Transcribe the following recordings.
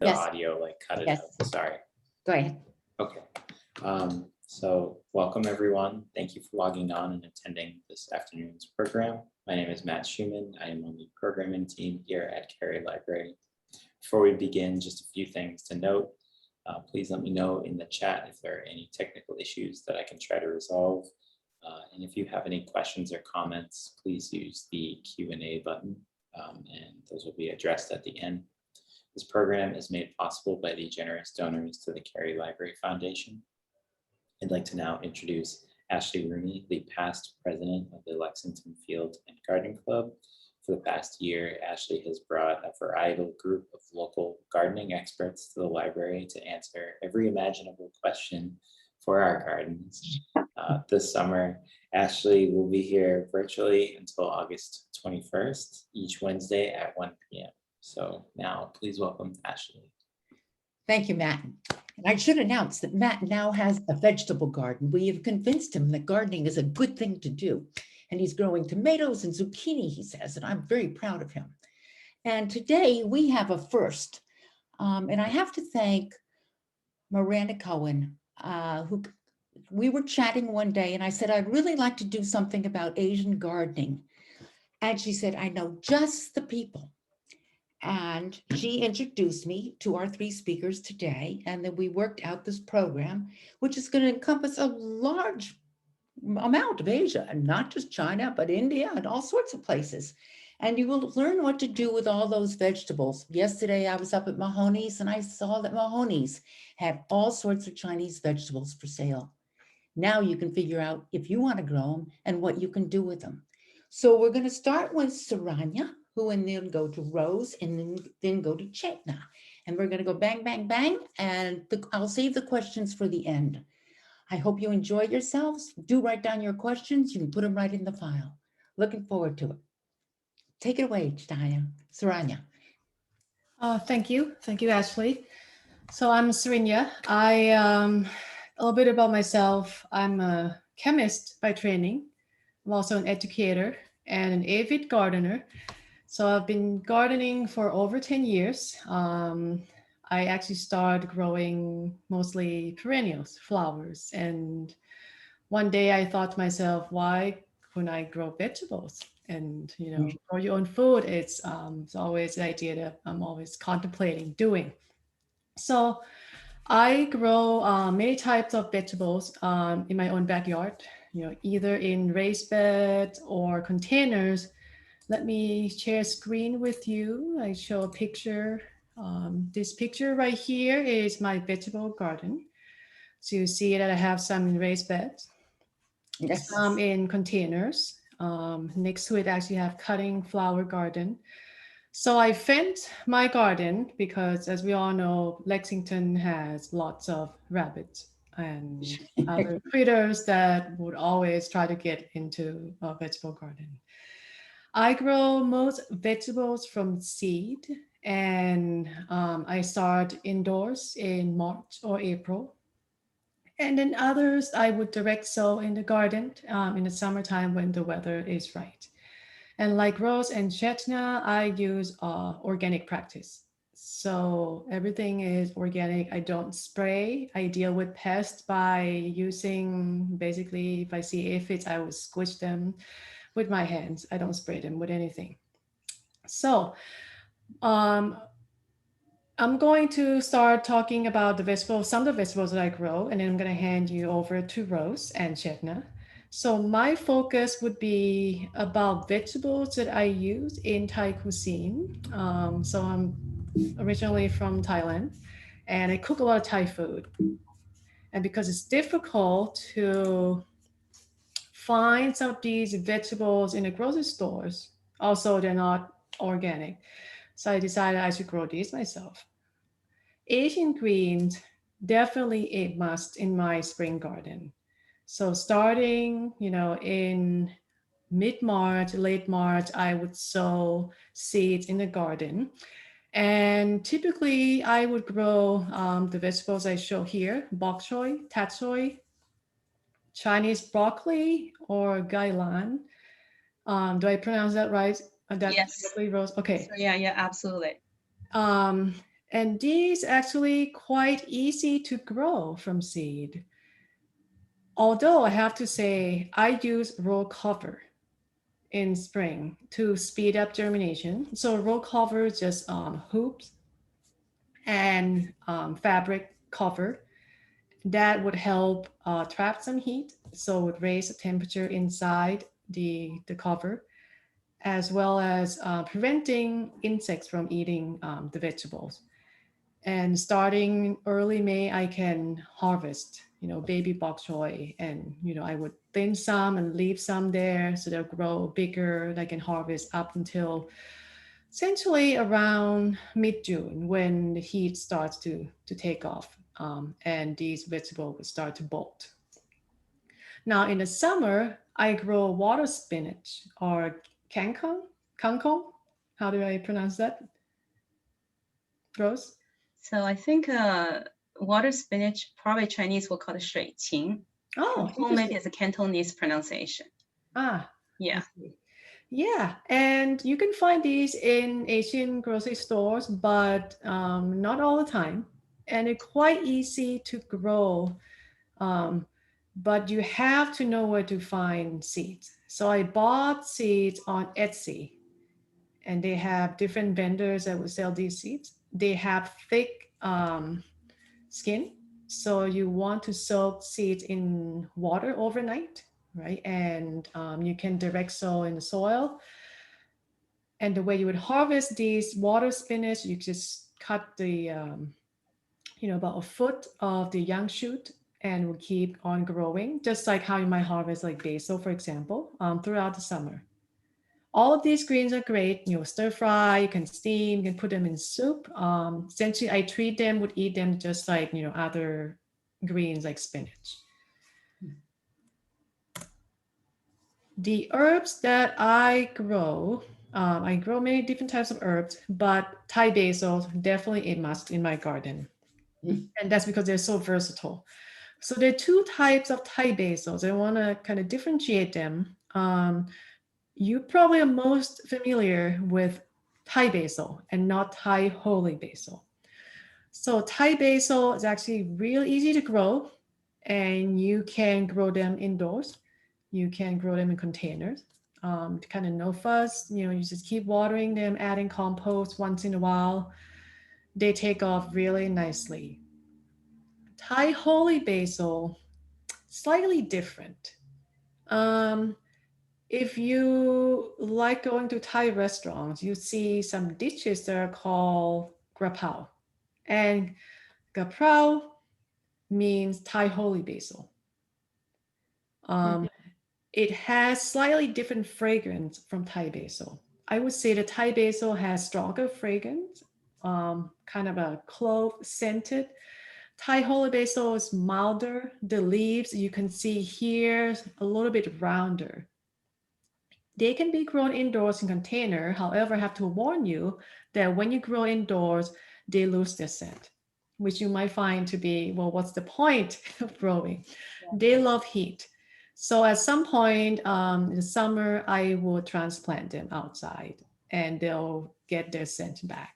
the Yes. audio like cut it Yes. out. Sorry. Go ahead. Okay. So welcome everyone. Thank you for logging on and attending this afternoon's program. My name is Matt Schumann. I am on the programming team here at Cary Library. Before we begin, just a few things to note. Please let me know in the chat if there are any technical issues that I can try to resolve. And if you have any questions or comments, please use the Q&A button and those will be addressed at the end. This program is made possible by the generous donors to the Cary Library Foundation. I'd like to now introduce Ashley Rooney, the past president of the Lexington Field and Garden Club. For the past year, Ashley has brought a varietal group of local gardening experts to the library to answer every imaginable question for our gardens. This summer, Ashley will be here virtually until August 21st, each Wednesday at 1 p.m. So now please welcome Ashley. Thank you, Matt. And I should announce that Matt now has a vegetable garden. We have convinced him that gardening is a good thing to do. And he's growing tomatoes and zucchini, he says, and I'm very proud of him. And today we have a first. And I have to thank Miranda Cohen, who we were chatting one day and I said, I'd really like to do something about Asian gardening. And she said, I know just the people. And she introduced me to our three speakers today. And then we worked out this program, which is going to encompass a large amount of Asia, and not just China, but India and all sorts of places. And you will learn what to do with all those vegetables. Yesterday, I was up at Mahoney's and I saw that Mahoney's had all sorts of Chinese vegetables for sale. Now you can figure out if you want to grow them and what you can do with them. So we're going to start with Sirinya, who and then go to Rose and then go to Chetana. And we're going to go bang, bang, bang. And I'll save the questions for the end. I hope you enjoy yourselves. Do write down your questions. You can put them right in the file. Looking forward to it. Take it away, Sirinya. Thank you. Thank you, Ashley. So I'm Sirinya. A little bit about myself. I'm a chemist by training. I'm also an educator and an avid gardener. So I've been gardening for over 10 years. I actually started growing mostly perennials, flowers. And one day I thought to myself, why couldn't I grow vegetables? And, grow your own food, it's always the idea that I'm always contemplating doing. So I grow many types of vegetables in my own backyard, either in raised beds or containers. Let me share a screen with you. I show a picture. This picture right here is my vegetable garden. So you see that I have some in raised beds, Yes. some in containers. Next to it, I actually have cutting flower garden. So I fenced my garden because, as we all know, Lexington has lots of rabbits and other critters that would always try to get into a vegetable garden. I grow most vegetables from seed, and I start indoors in March or April. And then others I would direct sow in the garden in the summertime when the weather is right. And like Rose and Chetna, I use organic practice. So everything is organic. I don't spray. I deal with pests by using, basically, if I see aphids, I will squish them with my hands. I don't spray them with anything. So I'm going to start talking about the vegetables, some of the vegetables that I grow, and then I'm going to hand you over to Rose and Chetna. So my focus would be about vegetables that I use in Thai cuisine. So I'm originally from Thailand, and I cook a lot of Thai food. And because it's difficult to find some of these vegetables in the grocery stores, also they're not organic. So I decided I should grow these myself. Asian greens, definitely a must in my spring garden. So starting, in mid-March, late March, I would sow seeds in the garden. And typically I would grow the vegetables I show here: bok choy, tat choy, Chinese broccoli, or gailan. Do I pronounce that right? Yes. Correctly, Rose? Okay. So yeah, absolutely. And these actually quite easy to grow from seed. Although I have to say, I use roll cover in spring to speed up germination. So roll cover is just hoops and fabric cover that would help trap some heat. So it would raise the temperature inside the cover, as well as preventing insects from eating the vegetables. And starting early May, I can harvest, baby bok choy, and I would thin some and leave some there so they'll grow bigger. And I can harvest up until essentially around mid-June when the heat starts to take off, and these vegetables will start to bolt. Now in the summer, I grow water spinach or kangkong. How do I pronounce that? Rose? So I think water spinach, probably Chinese will call it 水芹. Oh, Maybe it's a Cantonese pronunciation. Ah, Yeah. Yeah, and you can find these in Asian grocery stores, but not all the time. And it's quite easy to grow, but you have to know where to find seeds. So I bought seeds on Etsy, and they have different vendors that will sell these seeds. They have thick skin, so you want to soak seeds in water overnight, right? And you can direct sow in the soil. And the way you would harvest these water spinach, you just cut the, about a foot of the young shoot, and will keep on growing, just like how you might harvest like basil, for example, throughout the summer. All of these greens are great. Stir fry, you can steam, you can put them in soup. Essentially, I treat them, would eat them just like, other greens like spinach. The herbs that I grow many different types of herbs, but Thai basil definitely a must in my garden. And that's because they're so versatile. So there are two types of Thai basils. I want to kind of differentiate them. You probably are most familiar with Thai basil and not Thai holy basil. So Thai basil is actually real easy to grow, and you can grow them indoors. You can grow them in containers. Kind of no fuss. You just keep watering them, adding compost once in a while. They take off really nicely. Thai holy basil, slightly different. If you like going to Thai restaurants, you see some dishes that are called grapao. And grapao means Thai holy basil. It has slightly different fragrance from Thai basil. I would say the Thai basil has stronger fragrance, kind of a clove scented. Thai holy basil is milder. The leaves you can see here a little bit rounder. They can be grown indoors in container. However, I have to warn you that when you grow indoors, they lose their scent, which you might find to be, well, what's the point of growing? Yeah. They love heat. So at some point in the summer, I will transplant them outside and they'll get their scent back.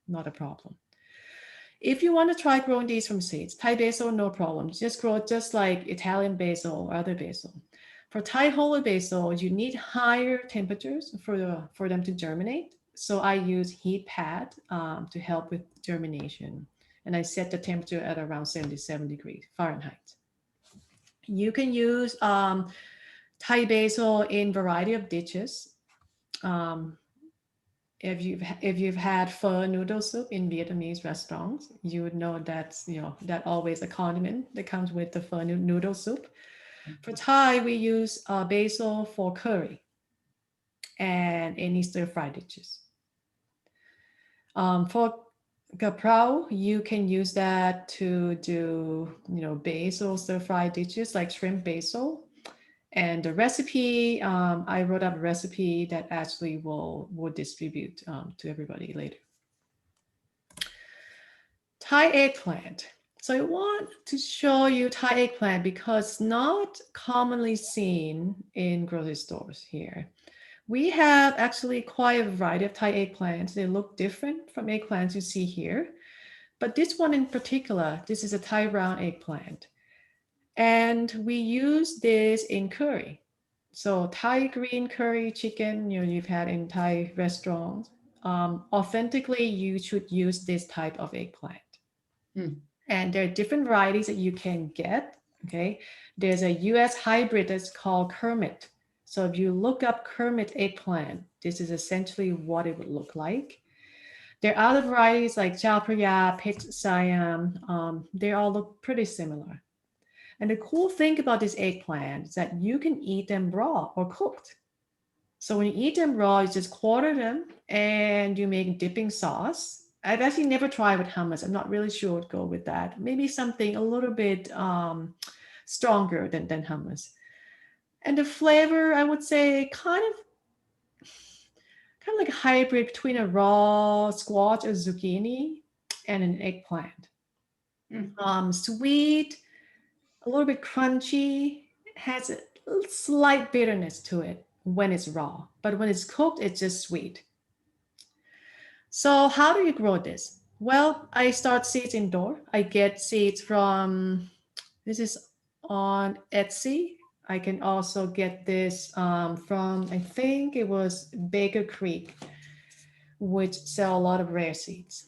Not a problem. If you want to try growing these from seeds, Thai basil, no problem. Just grow it just like Italian basil or other basil. For Thai holy basil, you need higher temperatures for them to germinate. So I use heat pad to help with germination. And I set the temperature at around 77 degrees Fahrenheit. You can use Thai basil in variety of dishes. If you've had pho noodle soup in Vietnamese restaurants, you would know that's that always a condiment that comes with the pho noodle soup. For Thai, we use basil for curry and any stir-fried dishes. For gapao, you can use that to do basil stir-fried dishes like shrimp basil. And the recipe, I wrote up a recipe that actually will distribute to everybody later. Thai eggplant. So I want to show you Thai eggplant because it's not commonly seen in grocery stores here. We have actually quite a variety of Thai eggplants. They look different from eggplants you see here. But this one in particular, this is a Thai round eggplant. And we use this in curry. So Thai green curry chicken, you've had in Thai restaurants. Authentically, you should use this type of eggplant. Mm. And there are different varieties that you can get. Okay, there's a US hybrid that's called Kermit. So if you look up Kermit eggplant, this is essentially what it would look like. There are other varieties like Chao Phraya, Pet Siam. They all look pretty similar. And the cool thing about this eggplant is that you can eat them raw or cooked. So when you eat them raw, you just quarter them and you make dipping sauce. I've actually never tried with hummus. I'm not really sure what to go with that. Maybe something a little bit stronger than hummus. And the flavor, I would say, kind of like a hybrid between a raw squash or zucchini and an eggplant. Sweet, a little bit crunchy, has a slight bitterness to it when it's raw, but when it's cooked, it's just sweet. So how do you grow this? Well, I start seeds indoor. I get seeds from, this is on Etsy. I can also get this from, I think it was Baker Creek, which sell a lot of rare seeds.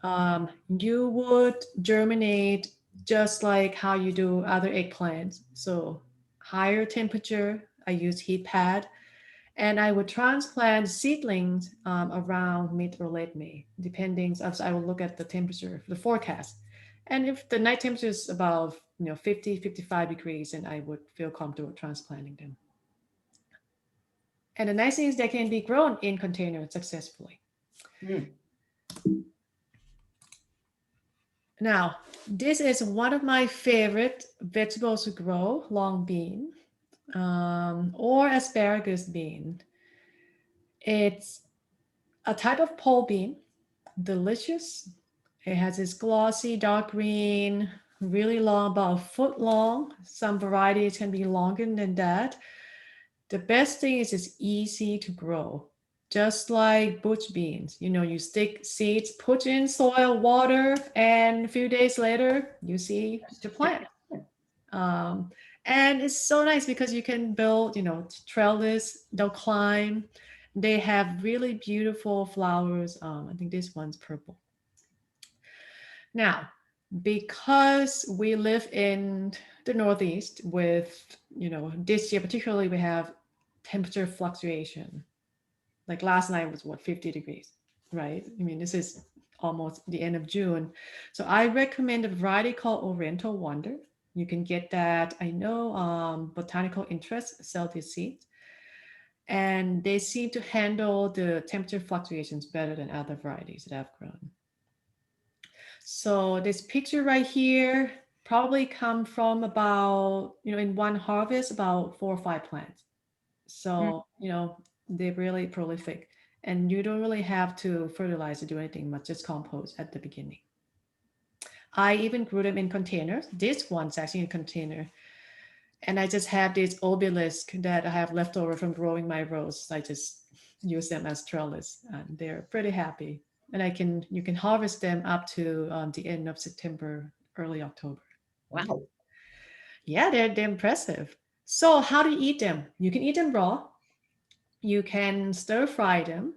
You would germinate just like how you do other eggplants. So higher temperature, I use heat pad, and I would transplant seedlings around mid or late May, depending. So I will look at the temperature, the forecast. And if the night temperature is above 50, 55 degrees, then I would feel comfortable transplanting them. And the nice thing is they can be grown in containers successfully. Mm. Now, this is one of my favorite vegetables to grow, long bean or asparagus bean. It's a type of pole bean, delicious. It has this glossy dark green, really long, about a foot long. Some varieties can be longer than that. The best thing is it's easy to grow. Just like bush beans, you stick seeds, put in soil, water, and a few days later, you see the plant. And it's so nice because you can build, trellis, they'll climb. They have really beautiful flowers. I think this one's purple. Now, because we live in the Northeast with, this year particularly, we have temperature fluctuation. Like last night was 50 degrees, right? I mean, this is almost the end of June. So I recommend a variety called Oriental Wonder. You can get that. I know Botanical Interest sell these seeds, and they seem to handle the temperature fluctuations better than other varieties that I've grown. So this picture right here probably come from about, in one harvest, about 4 or 5 plants. So, they're really prolific, and you don't really have to fertilize or do anything much, just compost at the beginning. I even grew them in containers. This one's actually in a container. And I just have this obelisk that I have left over from growing my rose. I just use them as trellis, and they're pretty happy. And you can harvest them up to the end of September, early October. Wow. Yeah, they're impressive. So how do you eat them? You can eat them raw. You can stir fry them.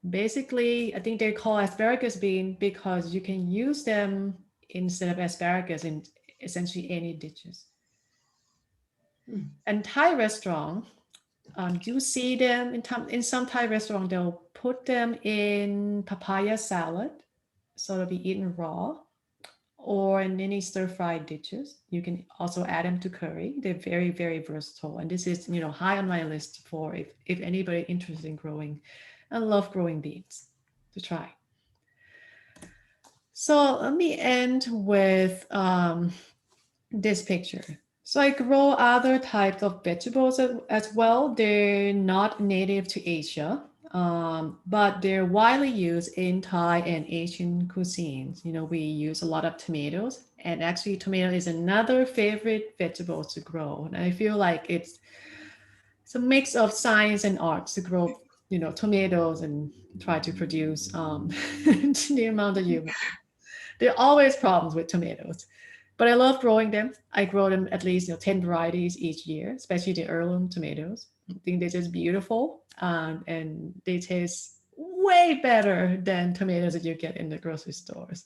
Basically, I think they're called asparagus bean because you can use them instead of asparagus in essentially any dishes. And Thai restaurant, you see them in some Thai restaurant, they'll put them in papaya salad, so they'll be eaten raw, or in any stir-fried dishes. You can also add them to curry. They're very, very versatile. And this is, high on my list for if anybody interested in growing and love growing beans to try. So let me end with this picture. So I grow other types of vegetables as well. They're not native to Asia, but they're widely used in Thai and Asian cuisines. We use a lot of tomatoes, and actually tomato is another favorite vegetable to grow. And I feel like it's It's a mix of science and art to grow, tomatoes and try to produce the amount that you want. There are always problems with tomatoes, but I love growing them. I grow them at least 10 varieties each year, especially the heirloom tomatoes. I think they're just beautiful, and they taste way better than tomatoes that you get in the grocery stores.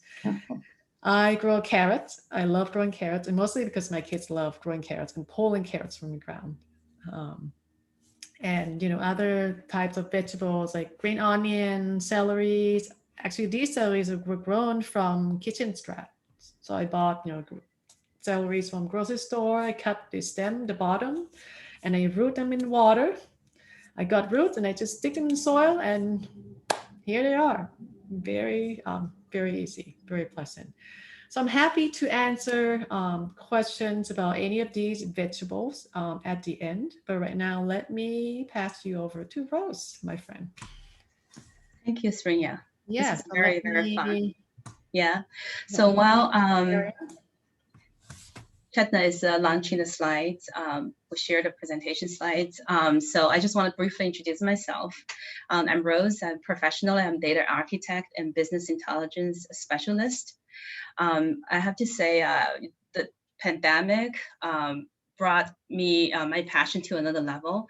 I grow carrots. I love growing carrots, and mostly because my kids love growing carrots and pulling carrots from the ground. Um, and other types of vegetables like green onion, celeries. Actually, these celeries were grown from kitchen scraps. So I bought celeries from grocery store. I cut the stem, the bottom, and I root them in water. I got roots and I just stick them in soil, and here they are. Very easy, very pleasant. So I'm happy to answer questions about any of these vegetables at the end. But right now, let me pass you over to Rose, my friend. Thank you, Sirinya. Yes, This is very, very fun. Yeah. So me- while Chetana is launching the slides, we'll share the presentation slides. So I just want to briefly introduce myself. I'm Rose. I'm professional. I'm data architect and business intelligence specialist. I have to say the pandemic brought me my passion to another level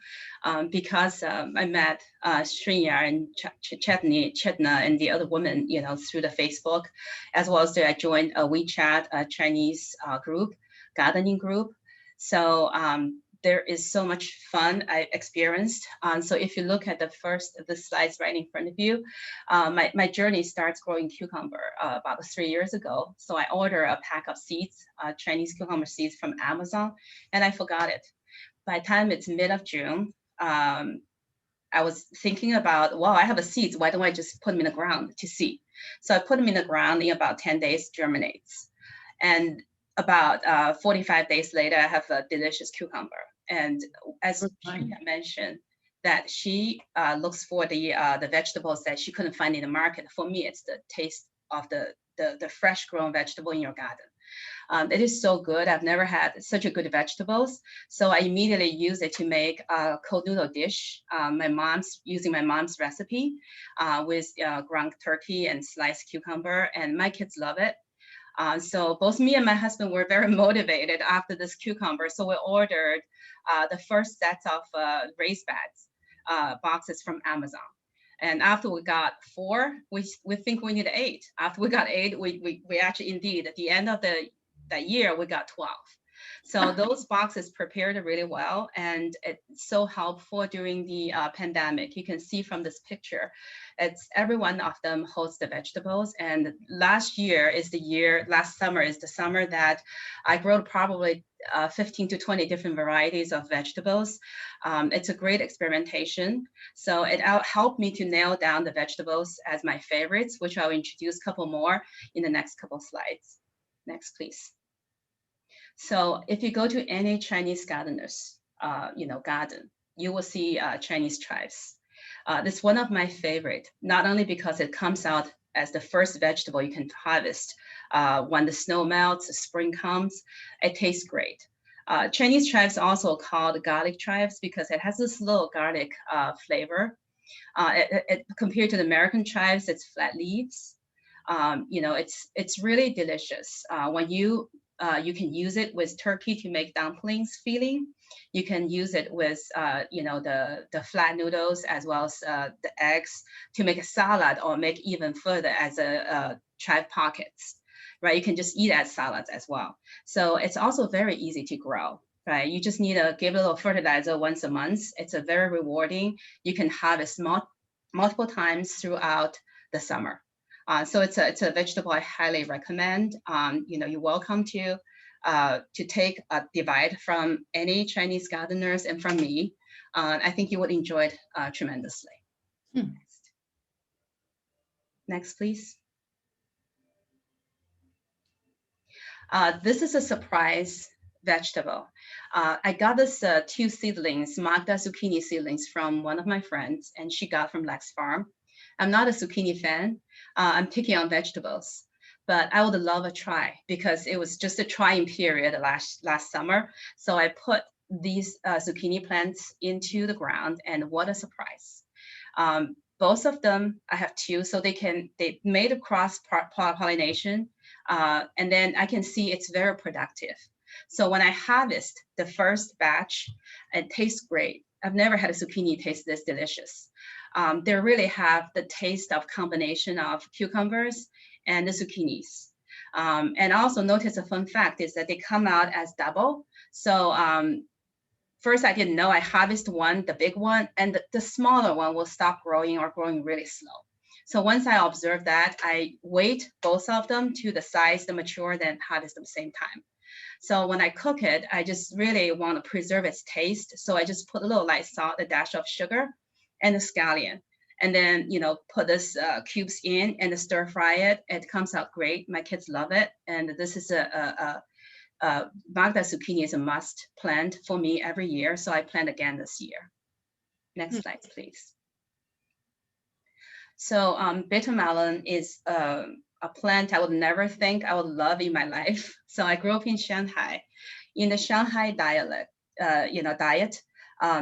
because I met Sirinya and Chetana and the other women, through the Facebook, as well as I joined a WeChat Chinese group, gardening group. So there is so much fun I experienced. So if you look at the first of the slides right in front of you, my journey starts growing cucumber about 3 years ago. So I ordered a pack of seeds, Chinese cucumber seeds from Amazon, and I forgot it. By the time it's mid of June, I was thinking about, wow, I have a seeds. Why don't I just put them in the ground to see? So I put them in the ground. In about 10 days, germinates. And about 45 days later, I have a delicious cucumber. And as Sirinya mentioned, that she looks for the vegetables that she couldn't find in the market. For me, it's the taste of the fresh grown vegetable in your garden. It is so good. I've never had such a good vegetables. So I immediately use it to make a cold noodle dish. Using my mom's recipe with ground turkey and sliced cucumber, and my kids love it. So both me and my husband were very motivated after this cucumber. So we ordered the first set of raised beds boxes from Amazon. And after we got 4, we think we need 8. After we got 8, we actually indeed at the end of that year we got 12. So those boxes prepared really well, and it's so helpful during the pandemic. You can see from this picture, every one of them holds the vegetables. And last summer is the summer that I grew probably 15 to 20 different varieties of vegetables. It's a great experimentation. So it helped me to nail down the vegetables as my favorites, which I'll introduce a couple more in the next couple slides. Next, please. So if you go to any Chinese gardener's, garden, you will see Chinese chives. This is one of my favorite, not only because it comes out as the first vegetable you can harvest when the snow melts, the spring comes, it tastes great. Chinese chives also called garlic chives because it has this little garlic flavor. Compared to the American chives, it's flat leaves. It's really delicious. When you can use it with turkey to make dumplings filling. You can use it with, the flat noodles as well as the eggs to make a salad, or make even further as a chive pockets, right? You can just eat as salads as well. So it's also very easy to grow, right? You just need to give a little fertilizer once a month. It's a very rewarding. You can harvest multiple times throughout the summer. So it's a vegetable I highly recommend. You're welcome to take a divide from any Chinese gardeners and from me. I think you would enjoy it tremendously. Next, please. This is a surprise vegetable. I got this 2 seedlings, Magda zucchini seedlings, from one of my friends, and she got from Lex Farm. I'm not a zucchini fan. I'm picky on vegetables, but I would love a try because it was just a trying period last summer. So I put these zucchini plants into the ground, and what a surprise. Both of them, I have two, so they made a cross pollination, and then I can see it's very productive. So when I harvest the first batch, it tastes great. I've never had a zucchini taste this delicious. They really have the taste of combination of cucumbers and the zucchinis. And also notice a fun fact is that they come out as double. So first I didn't know, I harvest one, the big one, and the smaller one will stop growing or growing really slow. So once I observe that, I wait both of them to the size, the mature, then harvest them same time. So when I cook it, I just really want to preserve its taste. So I just put a little light salt, a dash of sugar, and a scallion. And then, put this cubes in and stir fry it. It comes out great. My kids love it. And this is Magda zucchini is a must plant for me every year. So I plant again this year. Next slide, please. So bitter melon is a plant I would never think I would love in my life. So I grew up in Shanghai. In the Shanghai diet,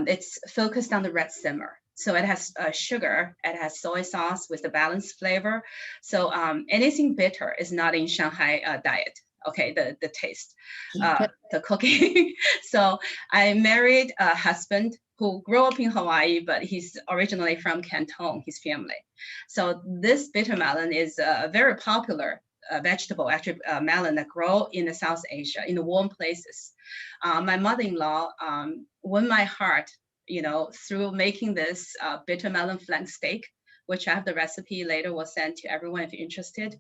it's focused on the red simmer. So it has sugar, it has soy sauce with a balanced flavor. So anything bitter is not in Shanghai diet. Okay, the taste, the cooking. So I married a husband who grew up in Hawaii, but he's originally from Canton, his family. So this bitter melon is a very popular vegetable, actually melon that grow in the South Asia, in the warm places. My mother-in-law won my heart, through making this bitter melon flank steak, which I have the recipe later, will send to everyone if you're interested.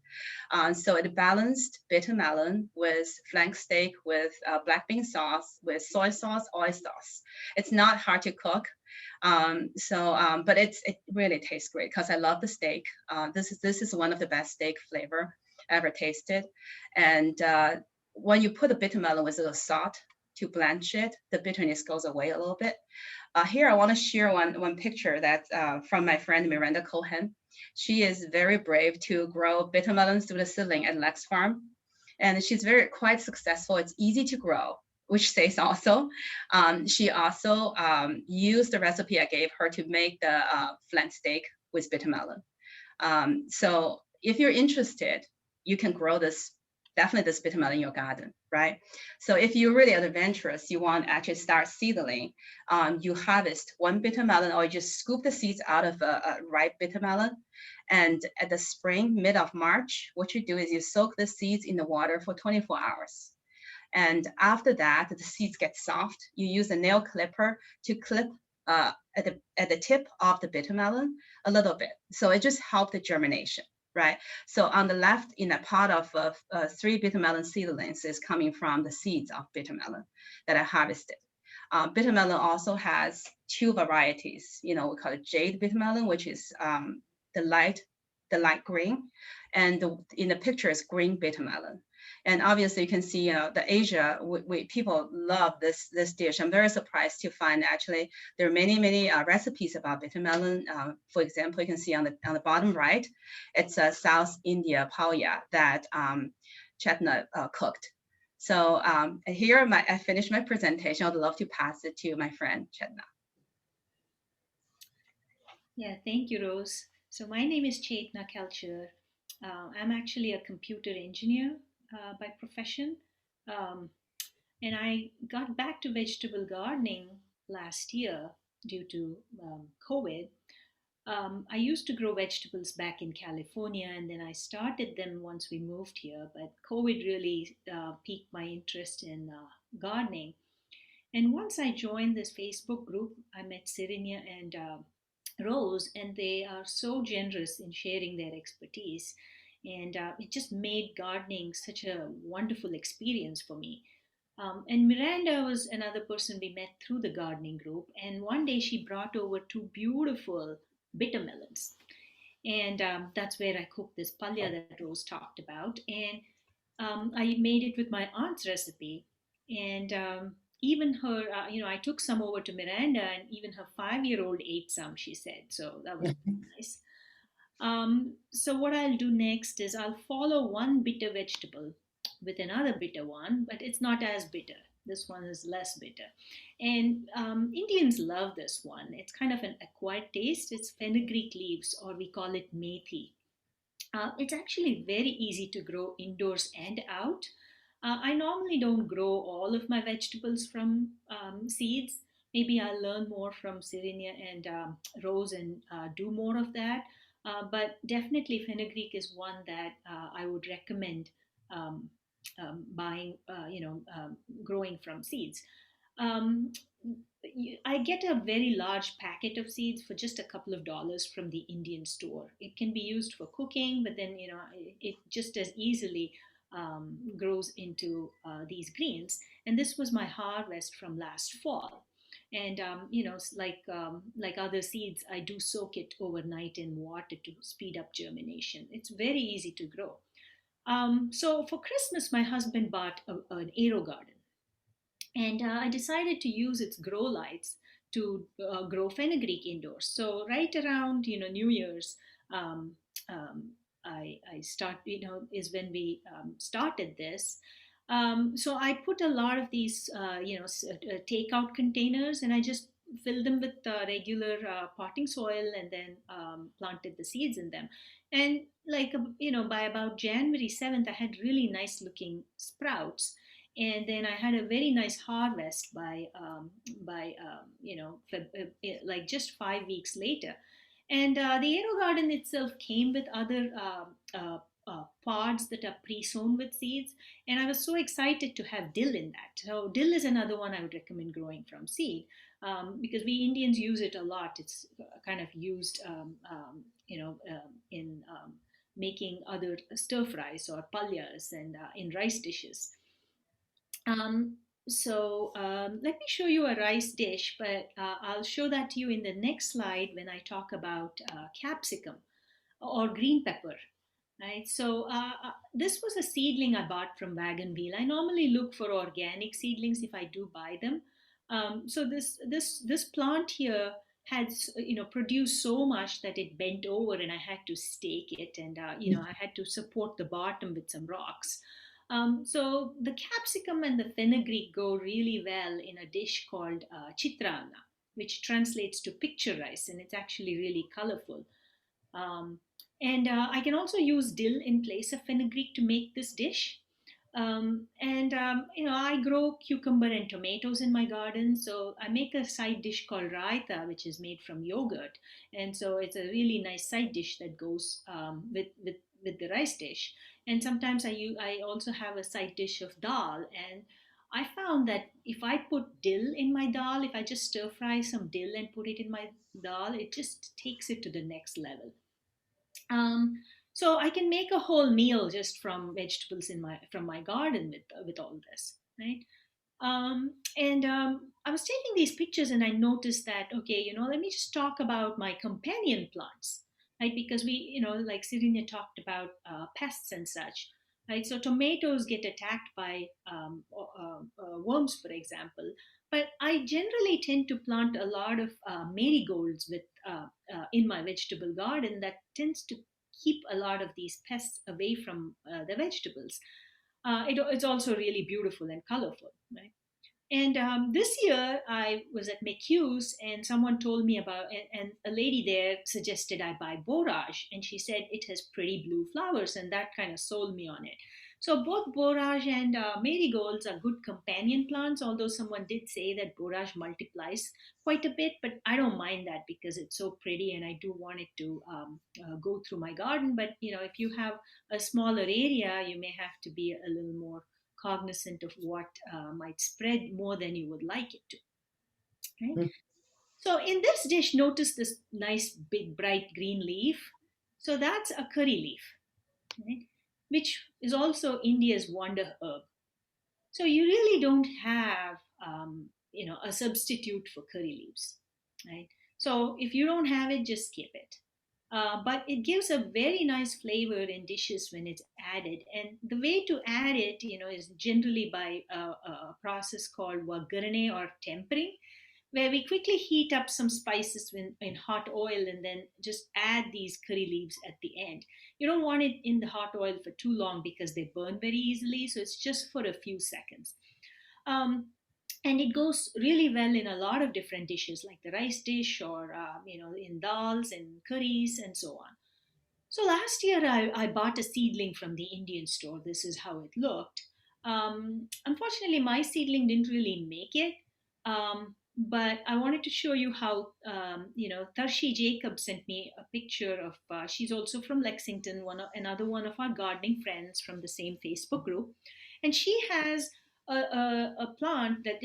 So it balanced bitter melon with flank steak, with black bean sauce, with soy sauce, oil sauce. It's not hard to cook. But it really tastes great because I love the steak. This is one of the best steak flavor I ever tasted. And when you put a bitter melon with a little salt to blanch it, the bitterness goes away a little bit. Here, I want to share one picture that from my friend Miranda Cohen. She is very brave to grow bitter melons through the seedling at Lex Farm. And she's quite successful. It's easy to grow, which says also. She also used the recipe I gave her to make the flank steak with bitter melon. So if you're interested, you can grow definitely this bitter melon in your garden, right? So if you're really adventurous, you want to actually start seedling, you harvest one bitter melon, or you just scoop the seeds out of a ripe bitter melon. And at the spring, mid of March, what you do is you soak the seeds in the water for 24 hours. And after that, the seeds get soft. You use a nail clipper to clip at the tip of the bitter melon a little bit. So it just helps the germination. Right. So on the left, in a pot of 3 bitter melon seedlings is coming from the seeds of bitter melon that I harvested. Bitter melon also has 2 varieties. We call it Jade bitter melon, which is the light green, and in the picture is green bitter melon. And obviously, you can see, the Asia, people love this dish. I'm very surprised to find actually there are many recipes about bitter melon. For example, you can see on the bottom right, it's a South India palya that Chetana cooked. So here I finished my presentation. I'd love to pass it to my friend Chetana. Yeah, thank you, Rose. So my name is Chetana Keltcher. I'm actually a computer engineer by profession. Um, and I got back to vegetable gardening last year due to COVID. I used to grow vegetables back in California, and then I started them once we moved here. But COVID really piqued my interest in gardening. And once I joined this Facebook group, I met Sirinya and Rose, and they are so generous in sharing their expertise. And it just made gardening such a wonderful experience for me. And Miranda was another person we met through the gardening group. And one day she brought over 2 beautiful bitter melons. And that's where I cooked this palya that Rose talked about. And I made it with my aunt's recipe. And even her, I took some over to Miranda, and even her 5-year-old ate some, she said. So that was nice. So what I'll do next is I'll follow one bitter vegetable with another bitter one, but it's not as bitter. This one is less bitter. And Indians love this one. It's kind of an acquired taste. It's fenugreek leaves, or we call it methi. It's actually very easy to grow indoors and out. I normally don't grow all of my vegetables from seeds. Maybe I'll learn more from Sirinya and Rose and do more of that. But definitely, fenugreek is one that I would recommend um, buying, growing from seeds. Um, I get a very large packet of seeds for just a couple of dollars from the Indian store. It can be used for cooking, but then it just as easily grows into these greens. And this was my harvest from last fall. And like other seeds, I do soak it overnight in water to speed up germination. It's very easy to grow. So for Christmas, my husband bought an aero garden, and I decided to use its grow lights to grow fenugreek indoors. So right around New Year's, um, I start is when we started this. So I put a lot of these takeout containers, and I just filled them with regular potting soil, and then planted the seeds in them. And like by about January 7th, I had really nice looking sprouts, and then I had a very nice harvest like just 5 weeks later. And the aero garden itself came with other pods that are pre-sown with seeds, and I was so excited to have dill in that. So dill is another one I would recommend growing from seed, because we Indians use it a lot. It's kind of used, in making other stir fries or palyas and in rice dishes. Um, Let me show you a rice dish, but I'll show that to you in the next slide when I talk about capsicum or green pepper. Right. This was a seedling I bought from Wagon Wheel. I normally look for organic seedlings if I do buy them. This plant here had produced so much that it bent over, and I had to stake it, and I had to support the bottom with some rocks. So the capsicum and the fenugreek go really well in a dish called chitrana, which translates to picture rice, and it's actually really colorful. Um, and I can also use dill in place of fenugreek to make this dish. I grow cucumber and tomatoes in my garden, so I make a side dish called raita, which is made from yogurt, and so it's a really nice side dish that goes with the rice dish. And sometimes I also have a side dish of dal, and I found that if I put dill in my dal, if I just stir fry some dill and put it in my dal, it just takes it to the next level. So I can make a whole meal just from vegetables in my from my garden with all this, right? I was taking these pictures, and I noticed that, okay, let me just talk about my companion plants, right? Because like Sirinya talked about pests and such, right? So tomatoes get attacked by worms, for example. But I generally tend to plant a lot of marigolds in my vegetable garden that tends to keep a lot of these pests away from the vegetables. It's also really beautiful and colorful, right? And this year I was at McHugh's, and someone told me about, and a lady there suggested I buy Borage, and she said it has pretty blue flowers, and that kind of sold me on it. So both Borage and marigolds are good companion plants, although someone did say that Borage multiplies quite a bit, but I don't mind that because it's so pretty, and I do want it to go through my garden. But if you have a smaller area, you may have to be a little more cognizant of what might spread more than you would like it to. Right? Mm. So in this dish, notice this nice big bright green leaf. So that's a curry leaf, right? Which is also India's wonder herb. So you really don't have a substitute for curry leaves, right? So if you don't have it, just skip it. But it gives a very nice flavor in dishes when it's added. And the way to add it, is generally by a process called wagarne or tempering, where we quickly heat up some spices in hot oil and then just add these curry leaves at the end. You don't want it in the hot oil for too long because they burn very easily, so it's just for a few seconds. And it goes really well in a lot of different dishes like the rice dish or in dals and curries and so on. So last year I bought a seedling from the Indian store. This is how it looked. Unfortunately, my seedling didn't really make it. But I wanted to show you how, Tarshi Jacob sent me a picture of, she's also from Lexington, another one of our gardening friends from the same Facebook group. And she has a plant that,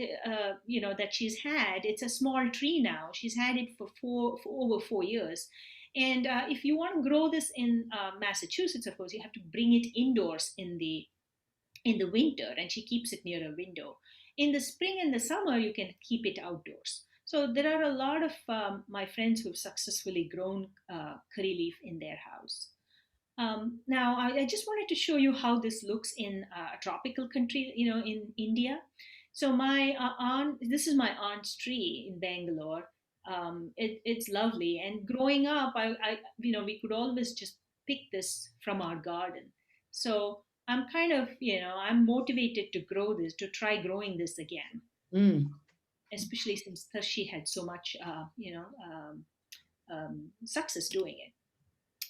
that she's had. It's a small tree now. She's had it for over 4 years. And if you want to grow this in Massachusetts, of course, you have to bring it indoors in the winter, and she keeps it near a window. In the spring and the summer, you can keep it outdoors. So there are a lot of my friends who've successfully grown curry leaf in their house. Now, I just wanted to show you how this looks in a tropical country, in India. So my aunt, this is my aunt's tree in Bangalore. It's lovely. And growing up, we could always just pick this from our garden. So I'm kind of, I'm motivated to grow this, to try growing this again, Mm. especially since Tharshi had so much, success doing it.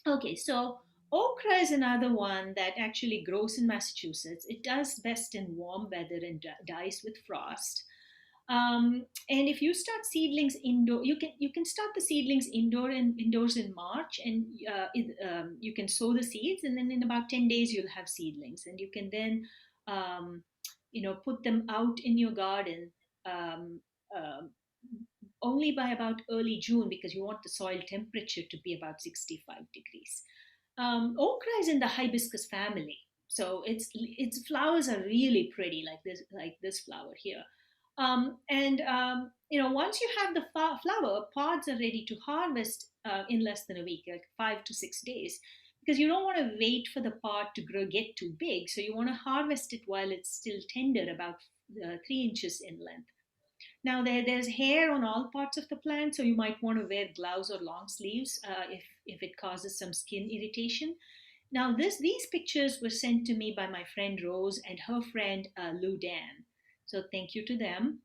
Okay, so okra is another one that actually grows in Massachusetts. It does best in warm weather and dies with frost. And if you start seedlings indoor, you can start the seedlings indoors in March, and you can sow the seeds, and then in about 10 days you'll have seedlings, and you can then put them out in your garden. Um, um Only by about early June, because you want the soil temperature to be about 65 degrees. Okra is in the hibiscus family, so its flowers are really pretty, like this flower here. And once you have the flower, pods are ready to harvest in less than a week, like 5 to 6 days, because you don't want to wait for the pod to grow, get too big. So you want to harvest it while it's still tender, about 3 inches in length. Now there's hair on all parts of the plant, so you might want to wear gloves or long sleeves if it causes some skin irritation. Now these pictures were sent to me by my friend Rose and her friend Lou Dan. So thank you to them.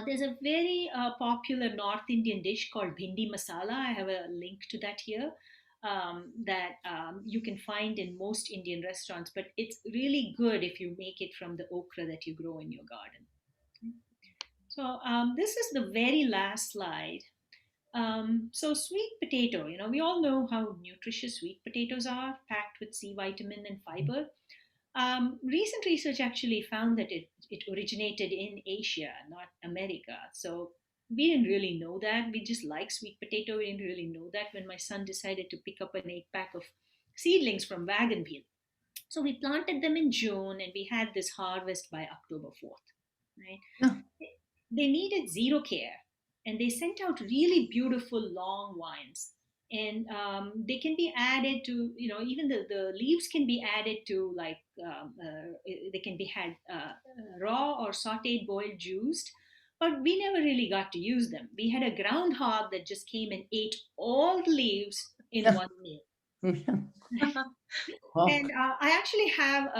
There's a very popular North Indian dish called Bhindi Masala. I have a link to that here. That you can find in most Indian restaurants, but it's really good if you make it from the okra that you grow in your garden. So this is the very last slide. So sweet potato, we all know how nutritious sweet potatoes are, packed with C vitamin and fiber. Recent research actually found that it originated in Asia, not America. So we didn't really know that. We just like sweet potato. We didn't really know that when my son decided to pick up an 8 pack of seedlings from Wagon Wheel. So we planted them in June, and we had this harvest by October 4th, right? No. They needed zero care, and they sent out really beautiful long vines. And they can be added to, even the leaves can be added to, like, they can be had raw or sauteed, boiled, juiced. But we never really got to use them. We had a groundhog that just came and ate all the leaves in one meal. Oh, And I actually have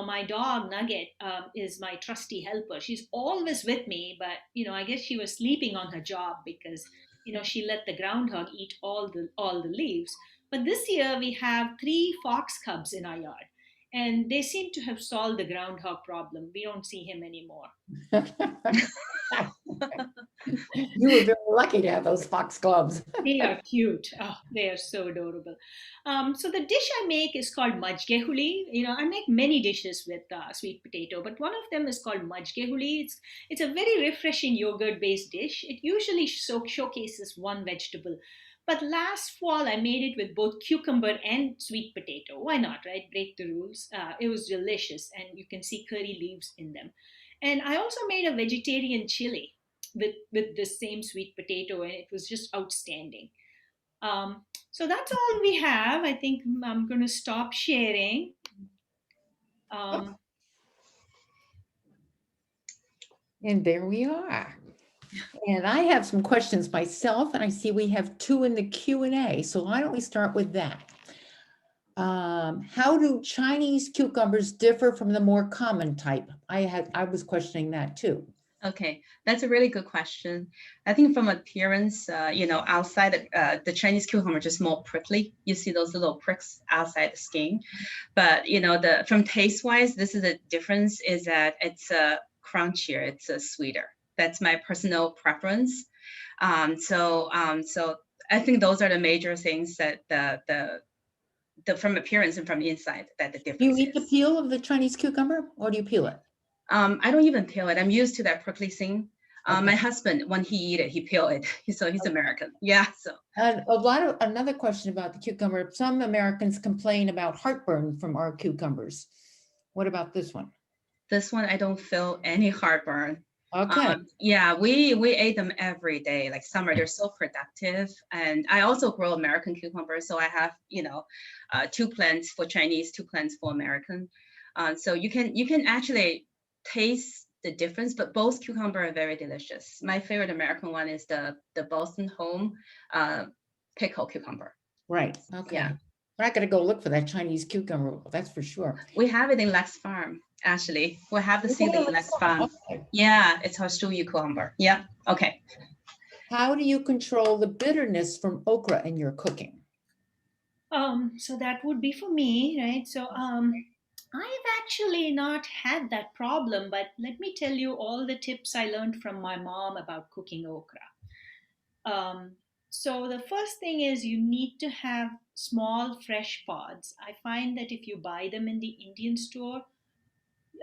my dog Nugget is my trusty helper. She's always with me, but I guess she was sleeping on her job because she let the groundhog eat all the leaves. But this year we have 3 fox cubs in our yard, and they seem to have solved the groundhog problem. We don't see him anymore. you were very lucky to have those fox gloves. They are cute. Oh, they are so adorable. So the dish I make is called majgehuli. I make many dishes with sweet potato, but one of them is called majgehuli. It's a very refreshing yogurt-based dish. It usually showcases one vegetable. But last fall, I made it with both cucumber and sweet potato. Why not, right? Break the rules. It was delicious, and you can see curry leaves in them. And I also made a vegetarian chili with the same sweet potato, and it was just outstanding. So that's all we have. I think I'm going to stop sharing. And there we are. And I have some questions myself, and I see we have 2 in the Q&A. So why don't we start with that? How do Chinese cucumbers differ from the more common type? I was questioning that too. Okay, that's a really good question. I think from appearance, outside the Chinese cucumber is just more prickly. You see those little pricks outside the skin, but from taste wise, this is the difference is that it's crunchier, it's sweeter. That's my personal preference. So I think those are the major things that the from appearance and from the inside that the difference. Do you eat the is. peel of the Chinese cucumber or do you peel it? I don't even peel it. I'm used to that prickly thing. Okay. My husband, when he eat it, he peel it. So he's American. Yeah. So And another question about the cucumber. Some Americans complain about heartburn from our cucumbers. What about this one? this one, I don't feel any heartburn. Okay. Yeah, we ate them every day. Like summer, they're so productive. And I also grow American cucumbers. So I have, 2 plants for Chinese, 2 plants for American. So you can actually taste the difference, but both cucumber are very delicious. My favorite American one is the Boston Home pickle cucumber. Right. Okay. Yeah. We're not going to go look for that Chinese cucumber. That's for sure. We have it in Lex Farm, actually. We have the seedling in Lex Farm. Okay. Yeah, it's our Shuyu cucumber. Yeah. Okay. How do you control the bitterness from okra in your cooking? So that would be for me, right? So I've actually not had that problem, but let me tell you all the tips I learned from my mom about cooking okra. So the first thing is you need to have small fresh pods. I find that if you buy them in the Indian store,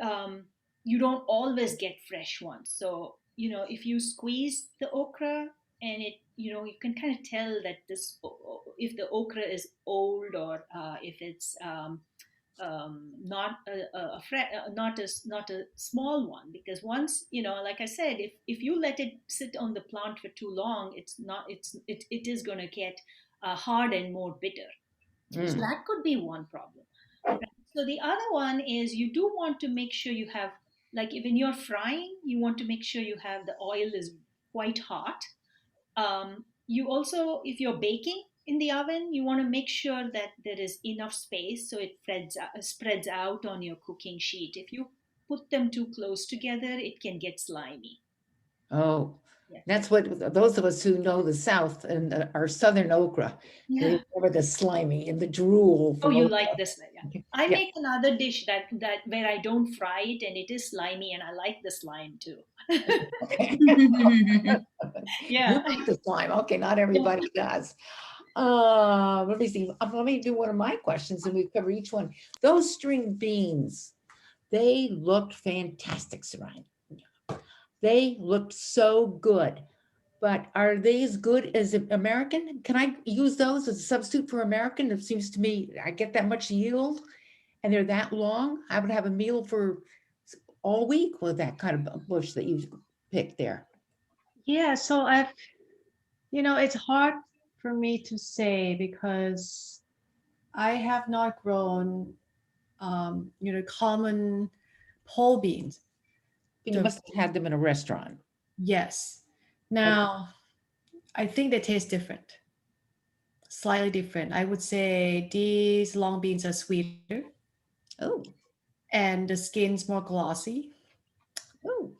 um, you don't always get fresh ones. So if you squeeze the okra and you can kind of tell that if the okra is old or if it's not not a small one, because once like I said, if you let it sit on the plant for too long, it is going to get hard and more bitter. So that could be one problem. Right? So the other one is you do want to make sure you have, like when you're frying, you want to make sure you have the oil is quite hot. You also, if you're baking in the oven, you want to make sure that there is enough space so it spreads out on your cooking sheet. If you put them too close together, it can get slimy. Oh, Yeah. that's what those of us who know the South and our Southern okra, Yeah. they remember the slimy and the drool. Oh, from you okra. like this? Yeah. I Yeah. make another dish that where I don't fry it and it is slimy, and I like the slime too. Okay. Yeah. You like the slime. Okay, not everybody does. Let me see. Let me do one of my questions and we cover each one. Those string beans, they looked fantastic, Sirinya. They looked so good. But are they as good as American? Can I use those as a substitute for American? It seems to me I get that much yield and they're that long. I would have a meal for all week with that kind of bush that you picked there. Yeah, so it's hard for me to say because I have not grown, common pole beans. You must have had them in a restaurant. Yes. Now, I think they taste different, slightly different. I would say these long beans are sweeter Oh, and the skin's more glossy. oh,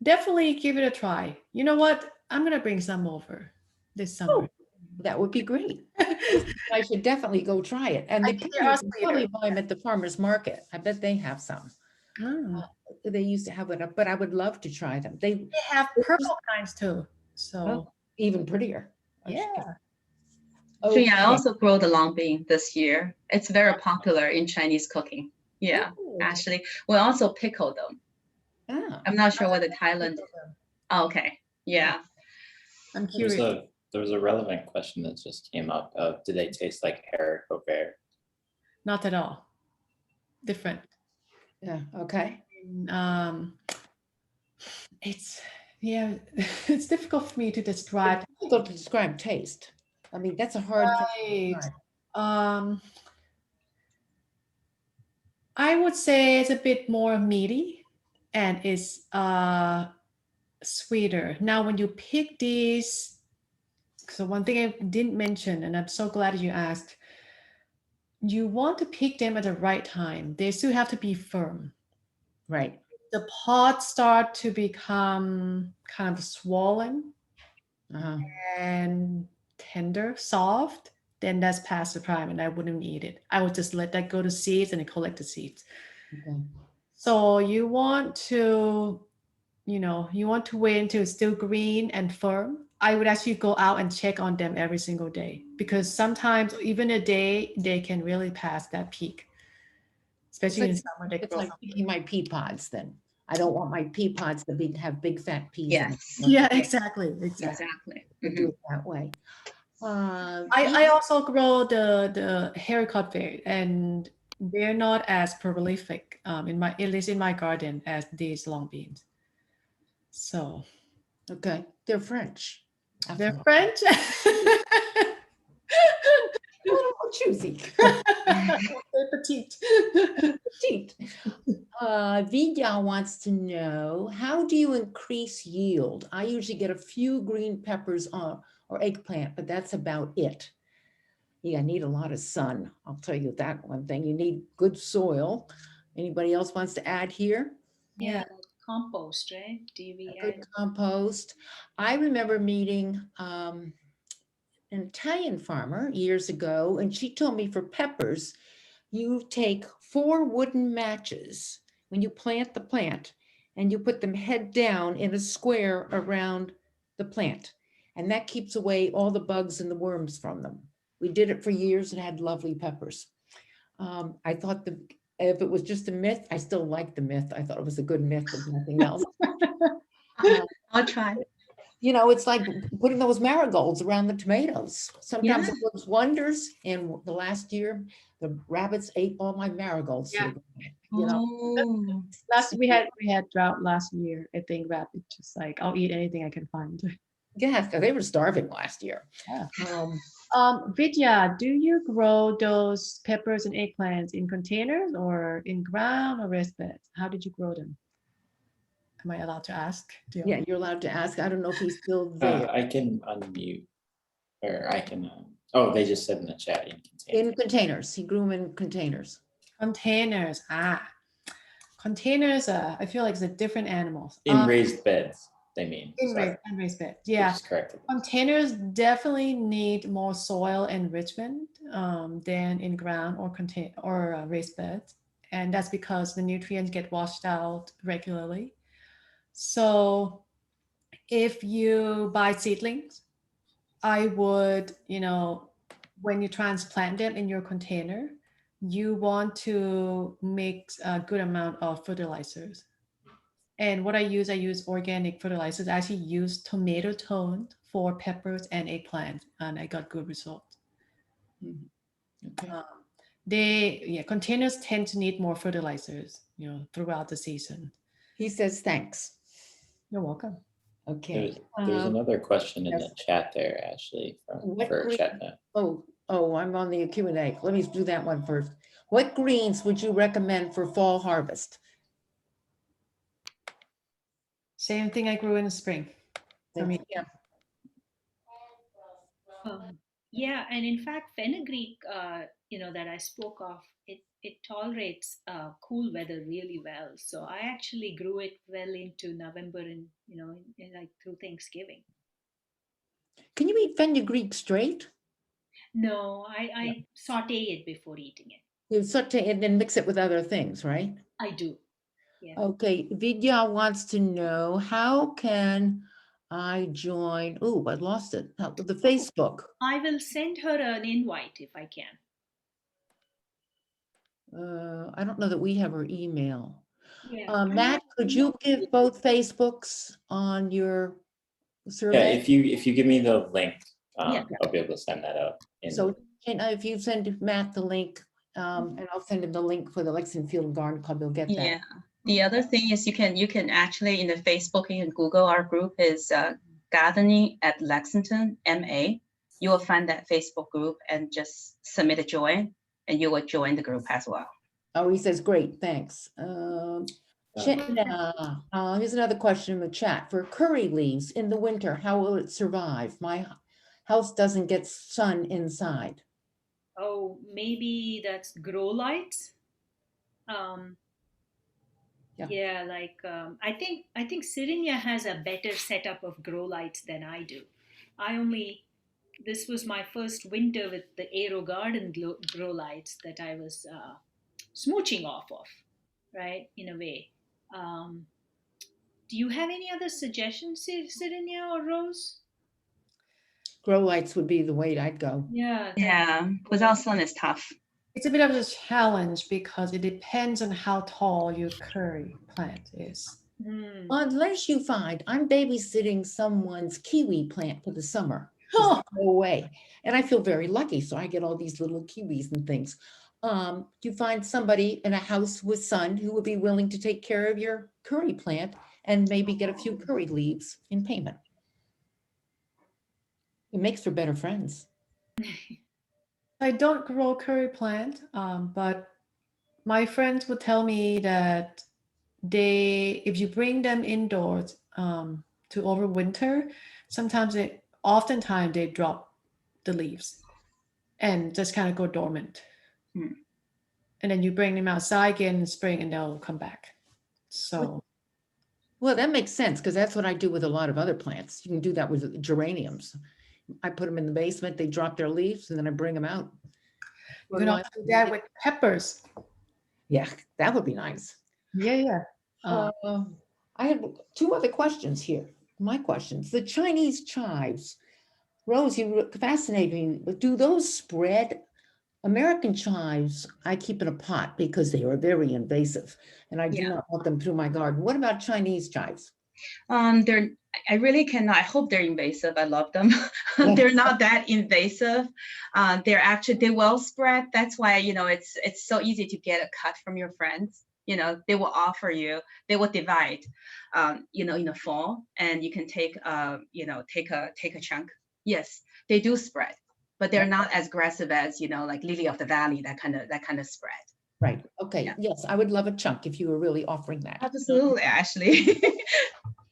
Definitely give it a try. You know what? I'm gonna bring some over this summer. that would be great. I should definitely go try it. And I the think people they are you can probably sweeter. buy them at the farmer's market. I bet they have some. Mm. They used to have it up, but I would love to try them. They have purple kinds too. So Even prettier. yeah. So yeah, I Okay. also grow the long bean this year. It's very popular in Chinese cooking. Yeah, Oh. actually, we also pickle them. Ah, I'm not sure whether Thailand. Oh, okay. Yeah. I'm There's curious. there was a relevant question that just came up of, do they taste like haricot vert? Not at all. Different. yeah, okay. It's it's difficult for me to describe. It's difficult to describe taste. I mean, that's a hard thing. Right. I would say it's a bit more meaty and it's sweeter. Now, when you pick these, so one thing I didn't mention, and I'm so glad you asked, you want to pick them at the right time. They still have to be firm. Right. The pods start to become kind of swollen Uh-huh. and tender, soft, then that's past the prime and I wouldn't eat it. I would just let that go to seeds and then collect the seeds. Okay. So you want to, you want to wait until it's still green and firm. I would actually go out and check on them every single day because sometimes even a day they can really pass that peak, especially in summer. They It's grow. like picking my pea pods then. I don't want my pea pods to have big fat peas in them. Yes. Yeah, exactly. Exactly. To do it that way. I also grow the haricot verde, and they're not as prolific at least in my garden as these long beans. So Okay, they're French. they're French. A little choosy. They're petite. Petite. Vidya wants to know, how do you increase yield? I usually get a few green peppers or eggplant, but that's about it. Yeah, I need a lot of sun. I'll tell you that one thing. You need good soil. Anybody else wants to add here? Yeah, Yeah. like compost, right? Do we Good add? compost. I remember meeting an Italian farmer years ago, and she told me for peppers, you take 4 wooden matches when you plant the plant, and you put them head down in a square around the plant. And that keeps away all the bugs and the worms from them. We did it for years and had lovely peppers. I thought if it was just a myth, I still like the myth. I thought it was a good myth, if nothing else. I'll try. It's like putting those marigolds around the tomatoes. Sometimes Yeah. it works wonders. And the last year, the rabbits ate all my marigolds. Yeah. Oh, We had drought last year. I think rabbit just like I'll eat anything I can find. Yeah, they were starving last year. Yeah. Vidya, do you grow those peppers and eggplants in containers or in ground or raised beds? How did you grow them? Am I allowed to ask? Dill? Yeah, you're allowed to ask. I don't know if he's still there. I can unmute, or I can, oh, they just said in the chat in container. In containers. He grew them in containers. Containers. Containers. I feel like it's a different animal. In raised beds, they mean. In Sorry. raised bed. Yeah. Just corrected. Containers definitely need more soil enrichment than in ground or raised beds, and that's because the nutrients get washed out regularly. So if you buy seedlings, I would, when you transplant them in your container, you want to mix a good amount of fertilizers. And what I use organic fertilizers. I actually use tomato tone for peppers and eggplant, and I got good results. Okay. Containers tend to need more fertilizers, throughout the season. He says thanks. You're welcome. Okay. There's another question in yes. the chat there, Ashley, for Chetana. Oh, I'm on the Q&A. Let me do that one first. What greens would you recommend for fall harvest? Same thing I grew in the spring. For me. Yeah. Yeah, and in fact, fenugreek, that I spoke of, it tolerates cool weather really well. So I actually grew it well into November and in like through Thanksgiving. Can you eat fenugreek straight? No, I saute it before eating it. You saute and then mix it with other things, right? I do. Yeah. Okay, Vidya wants to know, how can I join? Oh, I lost it. The Facebook. I will send her an invite if I can. I don't know that we have her email. Yeah. Matt, could you give both Facebooks on your survey? Yeah, if you give me the link, Yeah. I'll be able to send that out. So if you send Matt the link, and I'll send him the link for the Lexington Field Garden Club, he'll get that. yeah. The other thing is you can actually in the Facebook and Google, our group is Gardening at Lexington MA. You will find that Facebook group and just submit a join, and you will join the group as well. Oh, he says, great, thanks. Chetana, here's another question in the chat. For curry leaves in the winter, how will it survive? My house doesn't get sun inside. Oh, maybe that's grow lights. Um, Yeah. yeah, like I think Sirinya has a better setup of grow lights than I do. I only This was my first winter with the Aero Garden grow lights that I was smooching off of, right? In a way. Um, do you have any other suggestions, Sirinya or Rose? Grow lights would be the way I'd go. Yeah, that's Yeah, cool. without sun is tough. It's a bit of a challenge because it depends on how tall your curry plant is. Hmm. Unless you find I'm babysitting someone's kiwi plant for the summer. 'Cause they go away. And I feel very lucky. So I get all these little kiwis and things. You find somebody in a house with sun who would be willing to take care of your curry plant and maybe get a few curry leaves in payment. It makes for better friends. I don't grow curry plant, but my friends would tell me that if you bring them indoors to overwinter, oftentimes they drop the leaves and just kind of go dormant. Hmm. And then you bring them outside again in spring and they'll come back. So Well, that makes sense because that's what I do with a lot of other plants. You can do that with geraniums. I put them in the basement, they drop their leaves, and then I bring them out. you can also do that with peppers. Yeah, that would be nice. Yeah. I have two other questions here. My questions. The Chinese chives. Rose, you fascinated me. But do those spread? American chives, I keep in a pot because they are very invasive and I do Yeah. not want them through my garden. What about Chinese chives? I really cannot. I hope they're invasive. I love them. They're not that invasive. They're well spread. That's why it's so easy to get a cut from your friends. They will offer you. They will divide. In the fall, and you can take a chunk. Yes, they do spread, but they're not as aggressive as like lily of the valley. That kind of spread. Right. Okay. Yeah. Yes, I would love a chunk if you were really offering that. Absolutely, Ashley.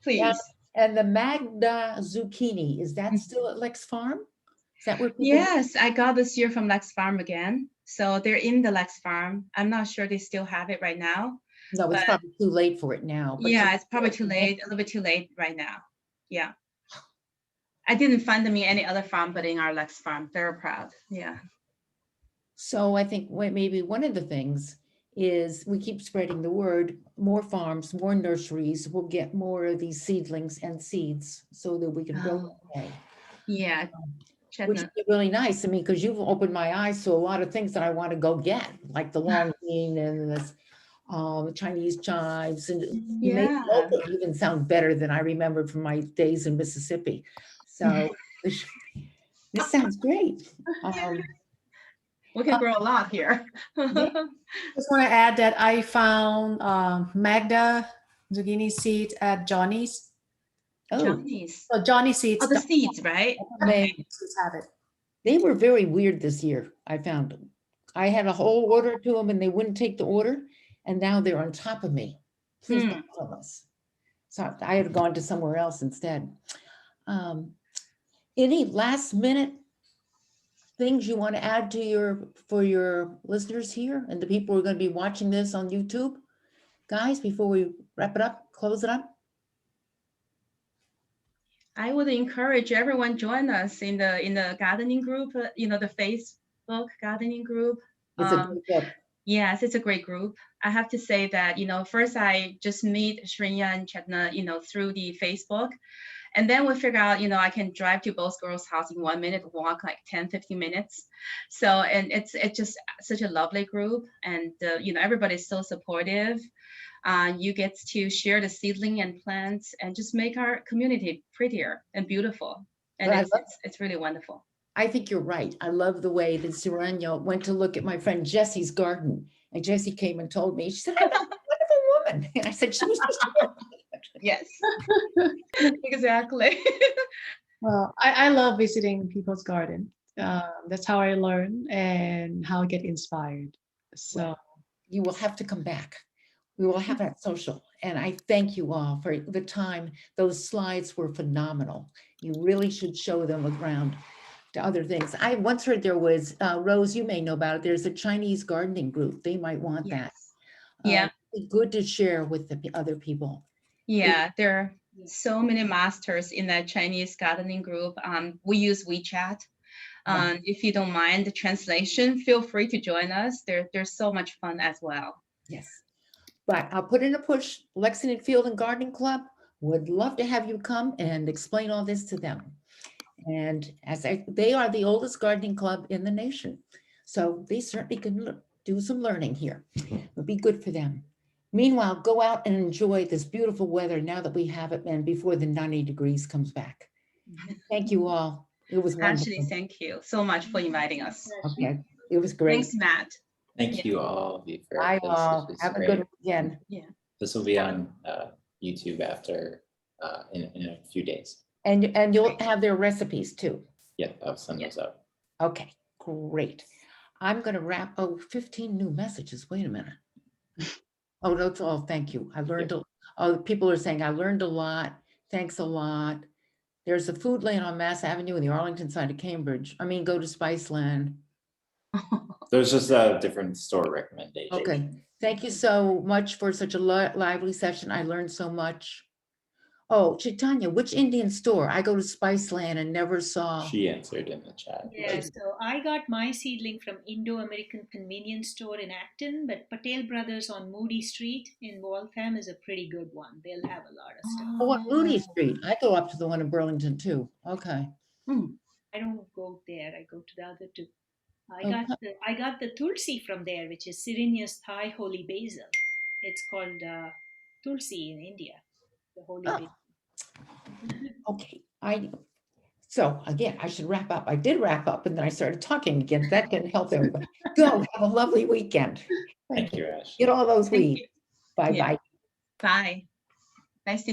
Please. And the Magda zucchini, is that still at Lex Farm? Is that where people? Yes, I got this year from Lex Farm again. So they're in the Lex Farm. I'm not sure they still have it right now. No, it's probably too late for it now. But Yeah, it's probably too late, a little bit too late right now. Yeah. I didn't find them in any other farm, but in our Lex Farm. Very proud. Yeah. So I think maybe one of the things is we keep spreading the word, more farms, more nurseries will get more of these seedlings and seeds so that we can grow that way. Yeah. Which would be really nice. I mean, because you've opened my eyes to a lot of things that I want to go get, like the long bean and this Chinese chives. And you made local even sound better than I remembered from my days in Mississippi. So this sounds great. We can grow a lot here. Just want to add that I found Magda zucchini seeds at Johnny's. Johnny's. So Johnny seeds. Oh, the seeds, right? Okay. Have it. They were very weird this year. I found them. I had a whole order to them and they wouldn't take the order. And now they're on top of me. Please don't tell us. So I had gone to somewhere else instead. Any last minute things you want to add to for your listeners here and the people who are going to be watching this on YouTube? Guys, before we wrap it up, close it up. I would encourage everyone join us in the gardening group, the Facebook gardening group. It's a good book. Yes, it's a great group. I have to say that, first I just meet Sirinya and Chetana, through the Facebook. And then we figure out, I can drive to both girls' house in 1 minute, walk like 10, 15 minutes. So, and it's just such a lovely group. And, everybody's so supportive. You get to share the seedling and plants and just make our community prettier and beautiful. And it's really wonderful. I think you're right. I love the way that Sirinya went to look at my friend Jessie's garden. And Jessie came and told me, she said, I'm a wonderful woman. And I said, she was just Yes, exactly. Well, I love visiting people's garden. That's how I learn and how I get inspired. So you will have to come back. We will have that social. And I thank you all for the time. Those slides were phenomenal. You really should show them around. to other things. I once heard there was, Rose, you may know about it, there's a Chinese gardening group. They might want that. Yes. Yeah. Be good to share with the other people. Yeah, there are so many masters in that Chinese gardening group. We use WeChat. If you don't mind the translation, feel free to join us. There's so much fun as well. Yes. But I'll put in a push, Lexington Field and Gardening Club would love to have you come and explain all this to them. And they are the oldest gardening club in the nation. So they certainly can do some learning here. It would be good for them. Meanwhile, go out and enjoy this beautiful weather now that we have it and before the 90 degrees comes back. Thank you all. It was wonderful. Ashley, thank you so much for inviting us. Okay, it was great. Thanks, Matt. Thank you all. Bye all. Have a good weekend. Yeah. This will be on YouTube after in a few days. And you'll have their recipes too. Yeah, I'll send those out. Okay, great. I'm going to wrap. 15 new messages. Wait a minute. Oh, that's all. Thank you. I learned. People are saying I learned a lot. Thanks a lot. There's a food lane on Mass Avenue in the Arlington side of Cambridge. I mean, go to Spiceland. There's just a different store recommendation. Okay. Thank you so much for such a lively session. I learned so much. Oh, Chetana, which Indian store? I go to Spiceland and never saw. She answered in the chat. Yeah, so I got my seedling from Indo-American Convenience Store in Acton, but Patel Brothers on Moody Street in Waltham is a pretty good one. They'll have a lot of stuff. Oh, on Rooney Street. I go up to the one in Burlington too. Okay. I don't go there. I go to the other two. I got the Tulsi from there, which is Sirinya's Thai holy basil. It's called Tulsi in India, the holy basil. Okay. So again, I should wrap up. I did wrap up and then I started talking again. That didn't help everybody. Go have a lovely weekend. Thank you, Ash. Get all those Thank weeds. you. Bye Yeah. bye. Bye. Nice to